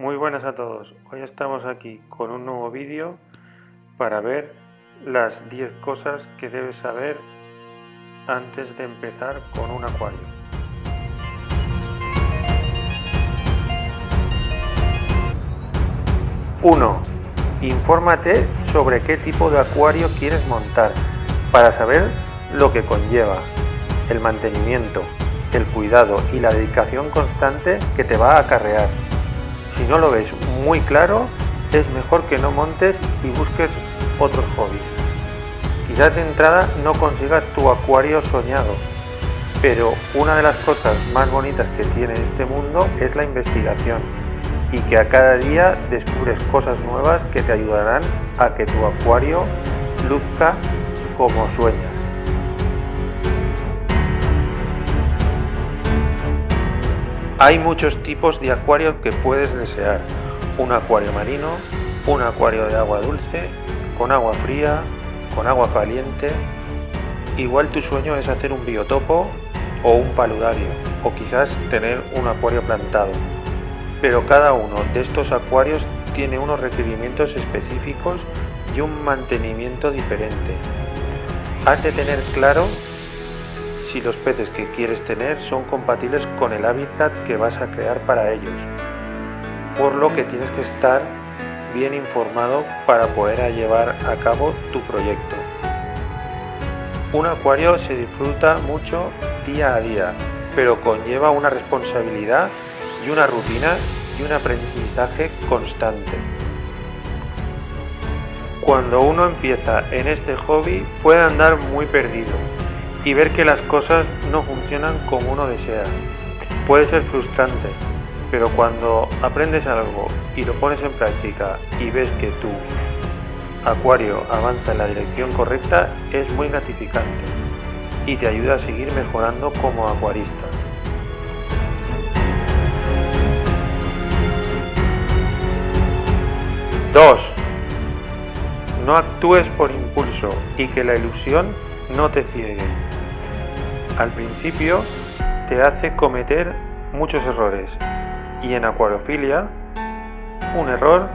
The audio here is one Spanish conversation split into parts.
Muy buenas a todos, hoy estamos aquí con un nuevo vídeo para ver las 10 cosas que debes saber antes de empezar con un acuario. 1. Infórmate sobre qué tipo de acuario quieres montar para saber lo que conlleva, el mantenimiento, el cuidado y la dedicación constante que te va a acarrear. Si no lo ves muy claro, es mejor que no montes y busques otros hobbies. Quizás de entrada no consigas tu acuario soñado, pero una de las cosas más bonitas que tiene este mundo es la investigación y que a cada día descubres cosas nuevas que te ayudarán a que tu acuario luzca como sueñas. Hay muchos tipos de acuarios que puedes desear: un acuario marino, un acuario de agua dulce, con agua fría, con agua caliente. Igual tu sueño es hacer un biotopo o un paludario, o quizás tener un acuario plantado. Pero cada uno de estos acuarios tiene unos requerimientos específicos y un mantenimiento diferente. Has de tener claro si los peces que quieres tener son compatibles con el hábitat que vas a crear para ellos, por lo que tienes que estar bien informado para poder llevar a cabo tu proyecto. Un acuario se disfruta mucho día a día, pero conlleva una responsabilidad y una rutina y un aprendizaje constante. Cuando uno empieza en este hobby puede andar muy perdido y ver que las cosas no funcionan como uno desea. Puede ser frustrante, pero cuando aprendes algo y lo pones en práctica y ves que tu acuario avanza en la dirección correcta, es muy gratificante y te ayuda a seguir mejorando como acuarista. Dos. No actúes por impulso y que la ilusión no te ciegue. Al principio te hace cometer muchos errores y en acuariofilia un error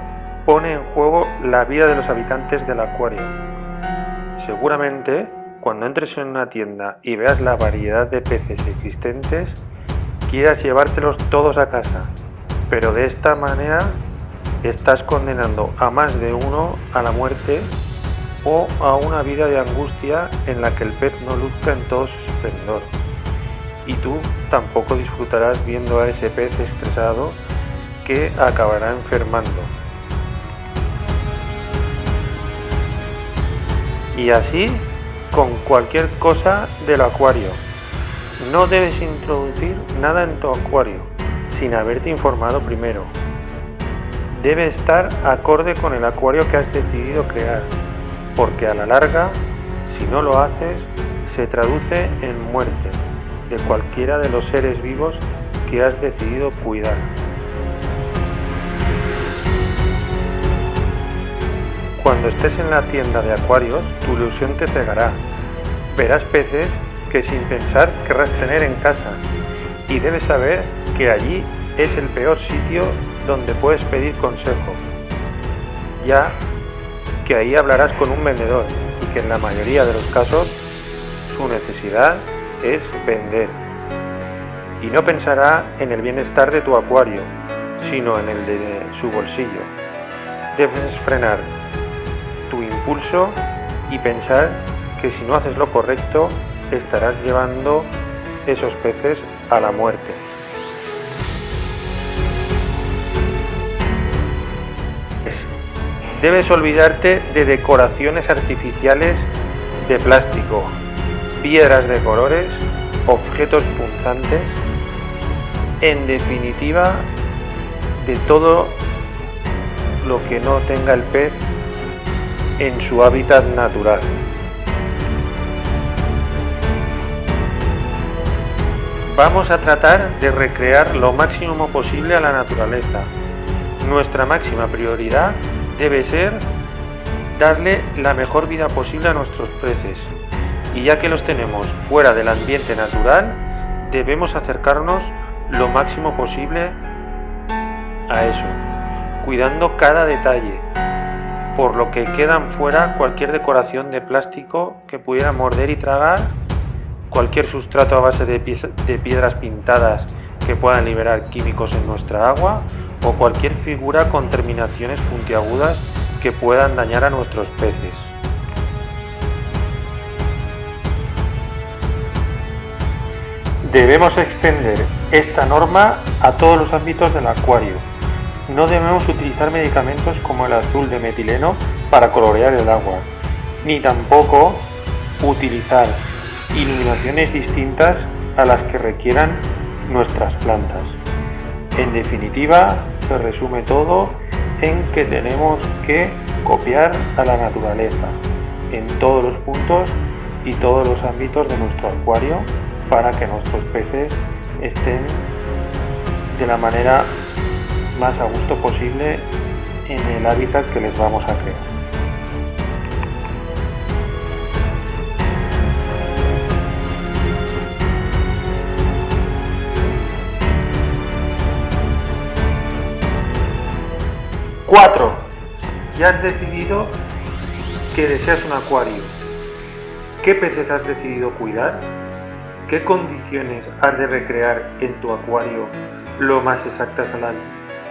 pone en juego la vida de los habitantes del acuario. Seguramente cuando entres en una tienda y veas la variedad de peces existentes quieras llevártelos todos a casa, pero de esta manera estás condenando a más de uno a la muerte o a una vida de angustia en la que el pez no luzca en todo su esplendor. Y tú tampoco disfrutarás viendo a ese pez estresado que acabará enfermando. Y así con cualquier cosa del acuario. No debes introducir nada en tu acuario sin haberte informado primero. Debe estar acorde con el acuario que has decidido crear, porque a la larga, si no lo haces, se traduce en muerte de cualquiera de los seres vivos que has decidido cuidar. Cuando estés en la tienda de acuarios, tu ilusión te cegará. Verás peces que sin pensar querrás tener en casa y debes saber que allí es el peor sitio donde puedes pedir consejo, ya que ahí hablarás con un vendedor y que en la mayoría de los casos su necesidad es vender y no pensará en el bienestar de tu acuario, sino en el de su bolsillo. Debes frenar tu impulso y pensar que si no haces lo correcto estarás llevando esos peces a la muerte. Debes olvidarte de decoraciones artificiales de plástico, piedras de colores, objetos punzantes, en definitiva, de todo lo que no tenga el pez en su hábitat natural. Vamos a tratar de recrear lo máximo posible a la naturaleza. Nuestra máxima prioridad debe ser darle la mejor vida posible a nuestros peces, y ya que los tenemos fuera del ambiente natural, debemos acercarnos lo máximo posible a eso. cuidando cada detalle, por lo que quedan fuera cualquier decoración de plástico que pudiera morder y tragar, cualquier sustrato a base de piedras pintadas que puedan liberar químicos en nuestra agua, o cualquier figura con terminaciones puntiagudas que puedan dañar a nuestros peces. Debemos extender esta norma a todos los ámbitos del acuario. No debemos utilizar medicamentos como el azul de metileno para colorear el agua, ni tampoco utilizar iluminaciones distintas a las que requieran nuestras plantas. En definitiva, se resume todo en que tenemos que copiar a la naturaleza en todos los puntos y todos los ámbitos de nuestro acuario para que nuestros peces estén de la manera más a gusto posible en el hábitat que les vamos a crear. ¡4! Ya has decidido que deseas un acuario. ¿Qué peces has decidido cuidar? ¿Qué condiciones has de recrear en tu acuario lo más exactas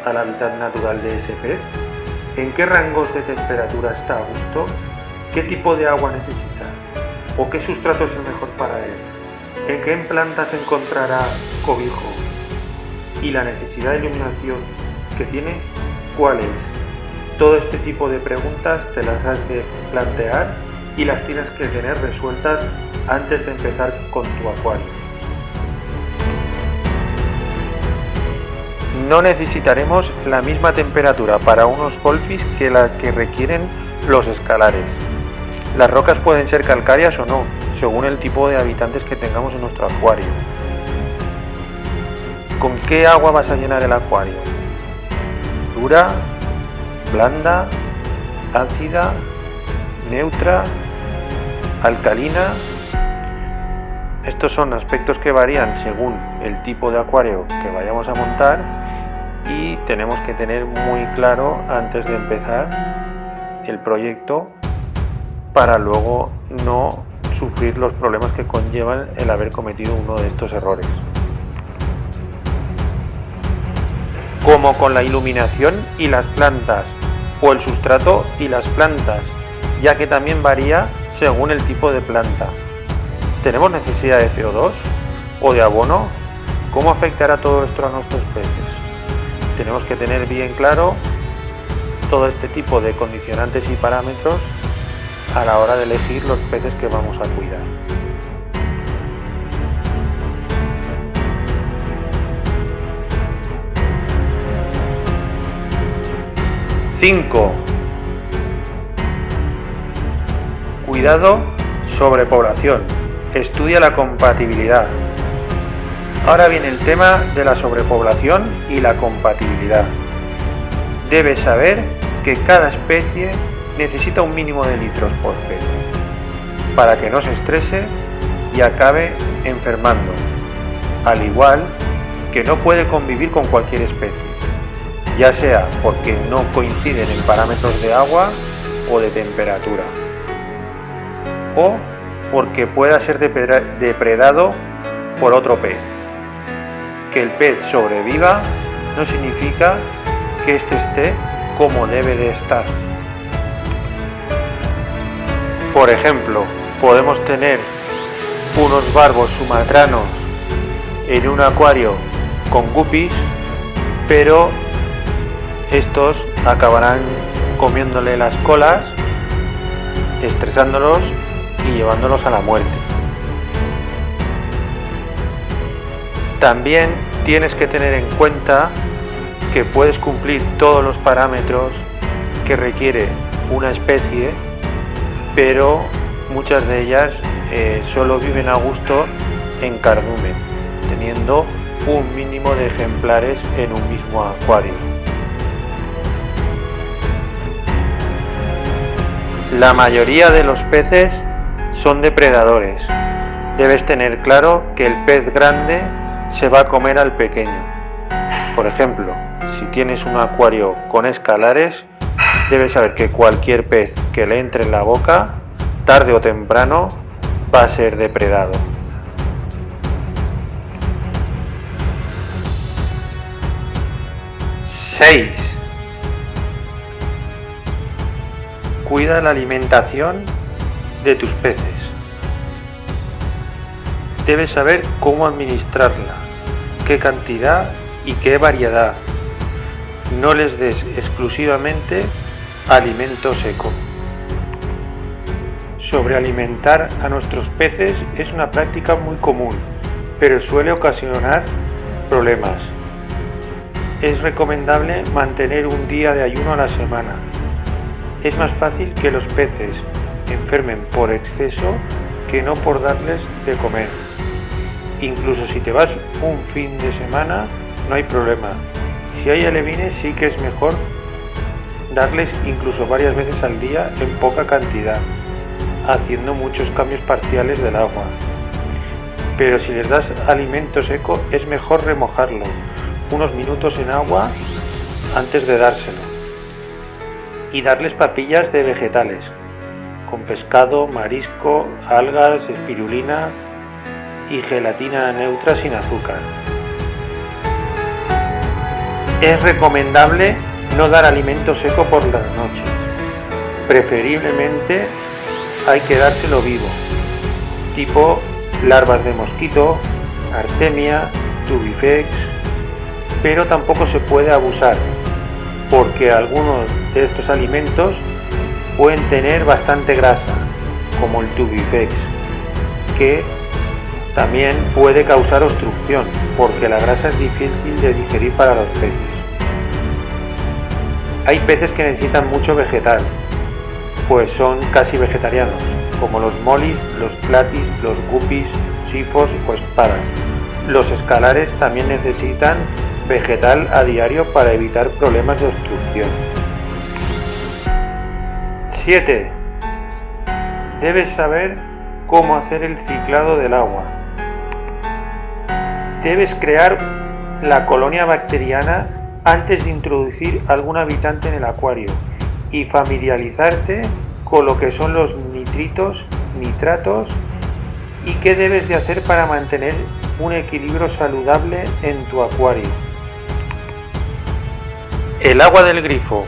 al hábitat natural de ese pez? ¿En qué rangos de temperatura está a gusto? ¿Qué tipo de agua necesita? ¿O qué sustrato es el mejor para él? ¿En qué plantas encontrará cobijo? ¿Y la necesidad de iluminación que tiene? ¿Cuál es? Todo este tipo de preguntas te las has de plantear y las tienes que tener resueltas antes de empezar con tu acuario. No necesitaremos la misma temperatura para unos golfis que la que requieren los escalares. Las rocas pueden ser calcáreas o no, según el tipo de habitantes que tengamos en nuestro acuario. ¿Con qué agua vas a llenar el acuario? ¿Dura? ¿Blanda? ¿Ácida? ¿Neutra? ¿Alcalina? Estos son aspectos que varían según el tipo de acuario que vayamos a montar y tenemos que tener muy claro antes de empezar el proyecto para luego no sufrir los problemas que conllevan el haber cometido uno de estos errores. Como con la iluminación y las plantas, o el sustrato y las plantas, ya que también varía según el tipo de planta. ¿Tenemos necesidad de CO2 o de abono? ¿Cómo afectará todo esto a nuestros peces? Tenemos que tener bien claro todo este tipo de condicionantes y parámetros a la hora de elegir los peces que vamos a cuidar. ¡5! Cuidado sobrepoblación. Estudia la compatibilidad. Ahora viene el tema de la sobrepoblación y la compatibilidad. Debes saber que cada especie necesita un mínimo de litros por pez para que no se estrese y acabe enfermando, al igual que no puede convivir con cualquier especie, ya sea porque no coinciden en parámetros de agua o de temperatura, o porque pueda ser depredado por otro pez. Que el pez sobreviva no significa que éste esté como debe de estar. Por ejemplo, podemos tener unos barbos sumatranos en un acuario con guppies, pero estos acabarán comiéndole las colas, estresándolos y llevándolos a la muerte. También tienes que tener en cuenta que puedes cumplir todos los parámetros que requiere una especie, pero muchas de ellas solo viven a gusto en cardumen, teniendo un mínimo de ejemplares en un mismo acuario. La mayoría de los peces son depredadores. Debes tener claro que el pez grande se va a comer al pequeño. Por ejemplo, si tienes un acuario con escalares, debes saber que cualquier pez que le entre en la boca, tarde o temprano, va a ser depredado. ¡6! Cuida la alimentación de tus peces. Debes saber cómo administrarla, qué cantidad y qué variedad. No les des exclusivamente alimento seco. Sobrealimentar a nuestros peces es una práctica muy común, pero suele ocasionar problemas. Es recomendable mantener un día de ayuno a la semana. Es más fácil que los peces enfermen por exceso que no por darles de comer. Incluso si te vas un fin de semana, no hay problema. Si hay alevines, sí que es mejor darles incluso varias veces al día en poca cantidad, haciendo muchos cambios parciales del agua. Pero si les das alimento seco, es mejor remojarlo unos minutos en agua antes de dárselo. Y darles papillas de vegetales, con pescado, marisco, algas, espirulina y gelatina neutra sin azúcar. Es recomendable no dar alimento seco por las noches. Preferiblemente hay que dárselo vivo, tipo larvas de mosquito, artemia, tubifex, pero tampoco se puede abusar, porque algunos de estos alimentos pueden tener bastante grasa, como el tubifex, que también puede causar obstrucción, porque la grasa es difícil de digerir para los peces. Hay peces que necesitan mucho vegetal, pues son casi vegetarianos, como los molis, los platis, los guppies, sifos o espadas. Los escalares también necesitan vegetal a diario para evitar problemas de obstrucción. 7. Debes saber cómo hacer el ciclado del agua. Debes crear la colonia bacteriana antes de introducir algún habitante en el acuario y familiarizarte con lo que son los nitritos, nitratos y qué debes de hacer para mantener un equilibrio saludable en tu acuario. El agua del grifo,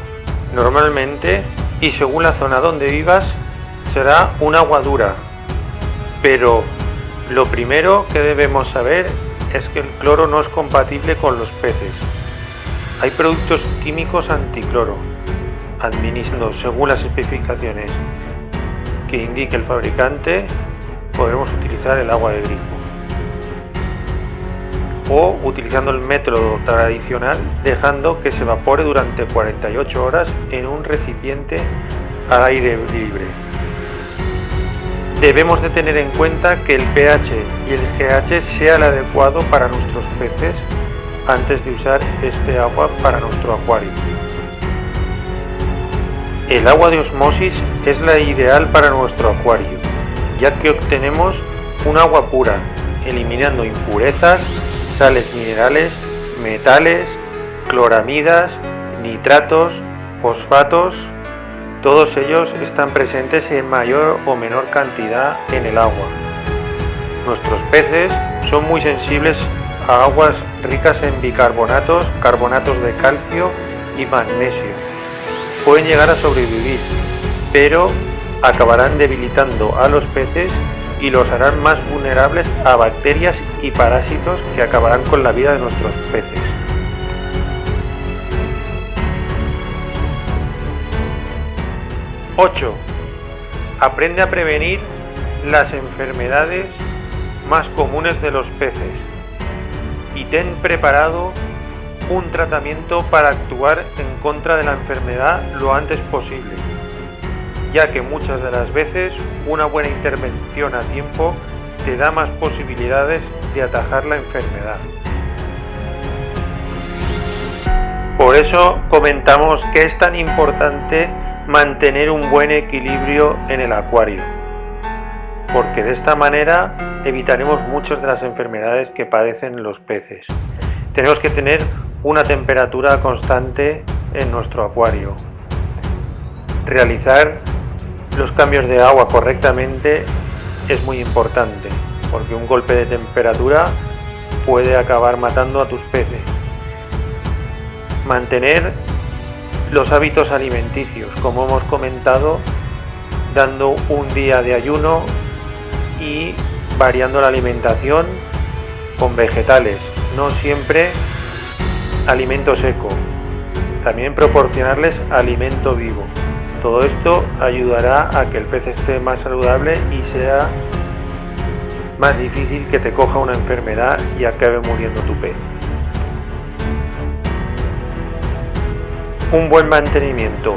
normalmente y según la zona donde vivas, será un agua dura, pero lo primero que debemos saber es que el cloro no es compatible con los peces. Hay productos químicos anticloro, administrando según las especificaciones que indique el fabricante. Podremos utilizar el agua de grifo o utilizando el método tradicional, dejando que se evapore durante 48 horas en un recipiente al aire libre. Debemos de tener en cuenta que el pH y el GH sea el adecuado para nuestros peces antes de usar este agua para nuestro acuario. El agua de osmosis es la ideal para nuestro acuario, ya que obtenemos un agua pura, eliminando impurezas, sales minerales, metales, cloramidas, nitratos, fosfatos. Todos ellos están presentes en mayor o menor cantidad en el agua. Nuestros peces son muy sensibles a aguas ricas en bicarbonatos, carbonatos de calcio y magnesio. Pueden llegar a sobrevivir, pero acabarán debilitando a los peces y los harán más vulnerables a bacterias y parásitos que acabarán con la vida de nuestros peces. ¡8! Aprende a prevenir las enfermedades más comunes de los peces y ten preparado un tratamiento para actuar en contra de la enfermedad lo antes posible, ya que muchas de las veces una buena intervención a tiempo te da más posibilidades de atajar la enfermedad. Por eso comentamos que es tan importante mantener un buen equilibrio en el acuario, porque de esta manera evitaremos muchas de las enfermedades que padecen los peces. Tenemos que tener una temperatura constante en nuestro acuario. Realizar los cambios de agua correctamente es muy importante, porque un golpe de temperatura puede acabar matando a tus peces. Mantener los hábitos alimenticios, como hemos comentado, dando un día de ayuno y variando la alimentación con vegetales, no siempre alimento seco. También proporcionarles alimento vivo. Todo esto ayudará a que el pez esté más saludable y sea más difícil que te coja una enfermedad y acabe muriendo tu pez. Un buen mantenimiento,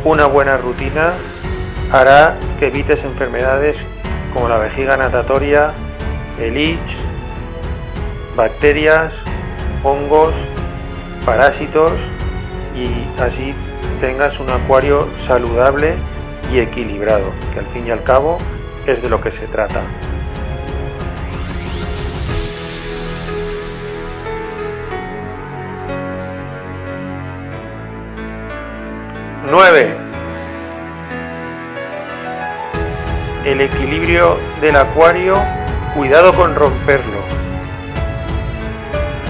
una buena rutina hará que evites enfermedades como la vejiga natatoria, el itch, bacterias, hongos, parásitos y así tengas un acuario saludable y equilibrado, que al fin y al cabo es de lo que se trata. ¡9! El equilibrio del acuario, cuidado con romperlo.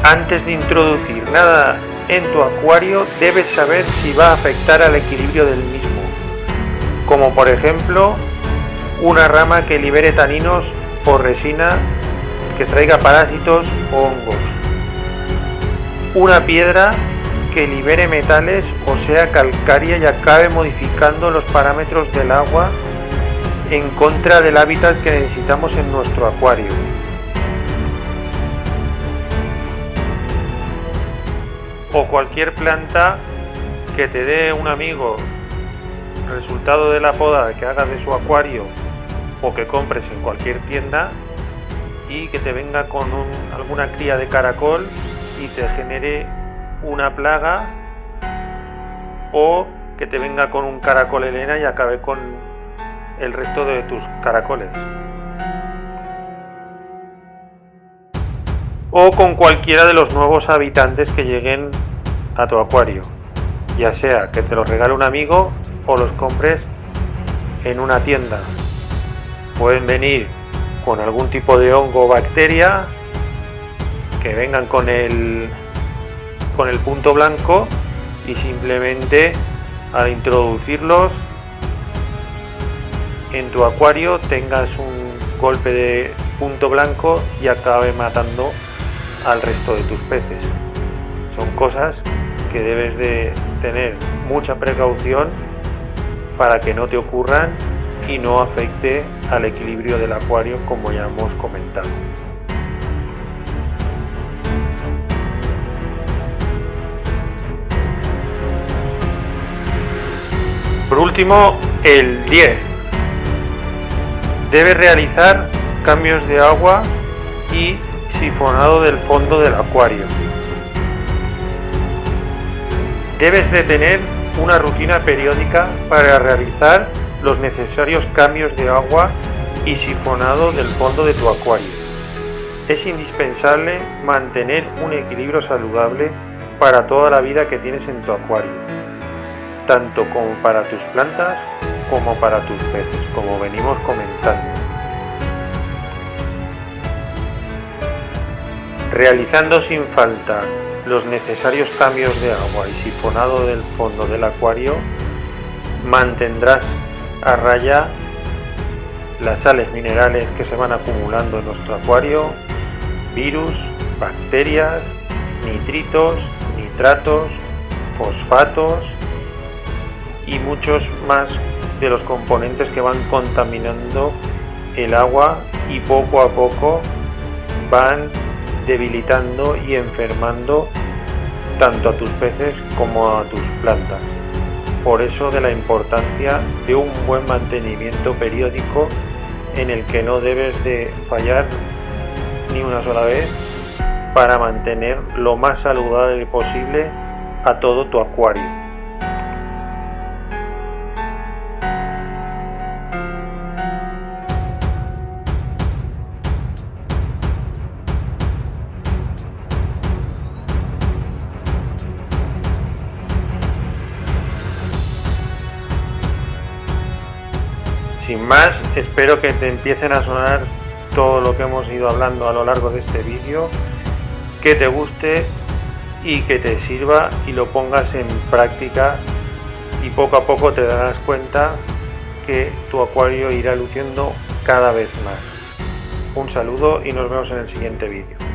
Antes de introducir nada en tu acuario debes saber si va a afectar al equilibrio del mismo, como por ejemplo una rama que libere taninos o resina que traiga parásitos o hongos, una piedra que libere metales o sea calcárea y acabe modificando los parámetros del agua en contra del hábitat que necesitamos en nuestro acuario. O cualquier planta que te dé un amigo resultado de la poda que hagas de su acuario o que compres en cualquier tienda y que te venga con alguna cría de caracol y te genere una plaga, o que te venga con un caracol helena y acabe con el resto de tus caracoles, o con cualquiera de los nuevos habitantes que lleguen a tu acuario, ya sea que te los regale un amigo o los compres en una tienda. Pueden venir con algún tipo de hongo o bacteria, que vengan con el punto blanco y simplemente al introducirlos en tu acuario tengas un golpe de punto blanco y acabe matando al resto de tus peces. Son cosas que debes de tener mucha precaución para que no te ocurran y no afecte al equilibrio del acuario, como ya hemos comentado. Por último, el 10. Debes realizar cambios de agua y sifonado del fondo del acuario. Debes de tener una rutina periódica para realizar los necesarios cambios de agua y sifonado del fondo de tu acuario. Es indispensable mantener un equilibrio saludable para toda la vida que tienes en tu acuario, tanto como para tus plantas como para tus peces, como venimos comentando. Realizando sin falta los necesarios cambios de agua y sifonado del fondo del acuario, mantendrás a raya las sales minerales que se van acumulando en nuestro acuario, virus, bacterias, nitritos, nitratos, fosfatos y muchos más de los componentes que van contaminando el agua y poco a poco van debilitando y enfermando tanto a tus peces como a tus plantas. Por eso de la importancia de un buen mantenimiento periódico en el que no debes de fallar ni una sola vez para mantener lo más saludable posible a todo tu acuario. sin más, espero que te empiecen a sonar todo lo que hemos ido hablando a lo largo de este vídeo, que te guste y que te sirva y lo pongas en práctica, y poco a poco te darás cuenta que tu acuario irá luciendo cada vez más. Un saludo y nos vemos en el siguiente vídeo.